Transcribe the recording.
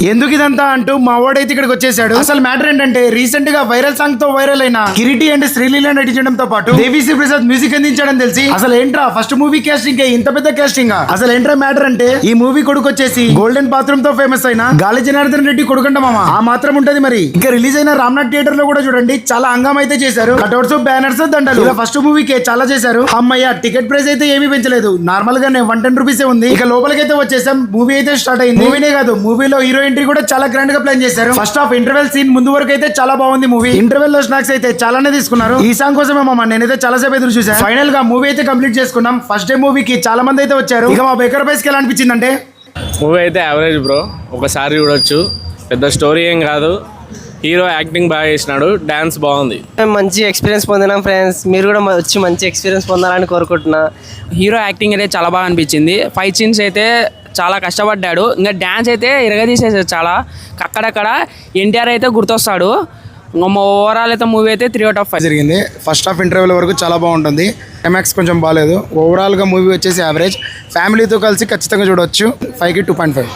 ఎందుకు ఇదంతా అంటూ మా వాడైతే ఇక్కడికి వచ్చేసాడు. అసలు మ్యాటర్ ఏంటంటే రీసెంట్ గా వైరల్ సాంగ్ తో వైరల్ అయిన కిరీటి అండ్ శ్రీలీల నటించడంతో పాటు దేవిశ్రీ ప్రసాద్ మ్యూజిక్ అందించడం తెలిసి అసలు ఏంట్రా ఫస్ట్ మూవీ కాస్టింగ్ ఇంత పెద్ద కాస్టింగ్ అసలు ఏంట్రా మ్యాటర్ అంటే ఈ మూవీ కొడుకు వచ్చేసి గోల్డెన్ బాత్రూమ్ తో ఫేమస్ అయిన గాలి జనార్దన్ రెడ్డి కొడుకంట మామ. ఆ మాత్రం ఉంటది మరి. ఇంకా రిలీజ్ అయిన రామ్నాథ్ థియేటర్ లో కూడా చూడండి చాలా హంగామా అయితే చేశారు. కటౌట్స్, బ్యానర్స్, దండలు ఇలా ఫస్ట్ మూవీకి చాలా చేశారు. అమ్మయ్య టికెట్ ప్రైస్ అయితే ఏమీ పెంచలేదు. నార్మల్ గానే 110 రూపీస్ ఉంది. ఇక లోపలికైతే వచ్చేసాం. మూవీ అయితే స్టార్ట్ అయింది. మూవీనే కాదు మూవీలో హీరో ఎంట్రీ కూడా చాలా గ్రాండ్ గా ప్లాన్ చేశారు. ఫస్ట్ హాఫ్ ఇంటర్వెల్ సీన్ ముందు వరకు అయితే చాలా బాగుంది మూవీ. ఇంటర్వెల్ లో స్నాక్స్ అయితే చాలానే తీసుకున్నారు. ఈ సాంగ్ కోసమే మామ నేనైతే చాలా సేపు ఎదురు చూసాను. ఫైనల్ గా మూవీ అయితే కంప్లీట్ చేసుకున్నాం. ఫస్ట్ డే మూవీకి చాలా మంది అయితే వచ్చారు. ఇక మా బేకర్ బైస్ కి ఎలా అనిపించిందంటే మూవీ అయితే యావరేజ్ బ్రో, ఒకసారి చూడొచ్చు. పెద్ద స్టోరీ ఏం కాదు. హీరో యాక్టింగ్ బాగా చేసినాడు, డాన్స్ బాగుంది. మంచి ఎక్స్పీరియన్స్ పొందినాం ఫ్రెండ్స్. మీరు కూడా వచ్చి మంచి ఎక్స్పీరియన్స్ పొందాలని కోరుకుంటున్నా. హీరో యాక్టింగ్ అయితే చాలా బాగా అనిపించింది. ఫైట్ సీన్స్ అయితే చాలా కష్టపడ్డాడు. ఇంకా డ్యాన్స్ అయితే ఇరగదీసేసాడు చాలా. అక్కడక్కడ ఎన్టీఆర్ అయితే గుర్తొస్తాడు. ఓవరాల్ అయితే మూవీ అయితే 3/5 జరిగింది. ఫస్ట్ హాఫ్ ఇంటర్వెల్ వరకు చాలా బాగుంటుంది. క్లైమాక్స్ కొంచెం బాగాలేదు. ఓవరాల్ గా మూవీ వచ్చేసి యావరేజ్. ఫ్యామిలీతో కలిసి ఖచ్చితంగా చూడొచ్చు. 5కి 2.5.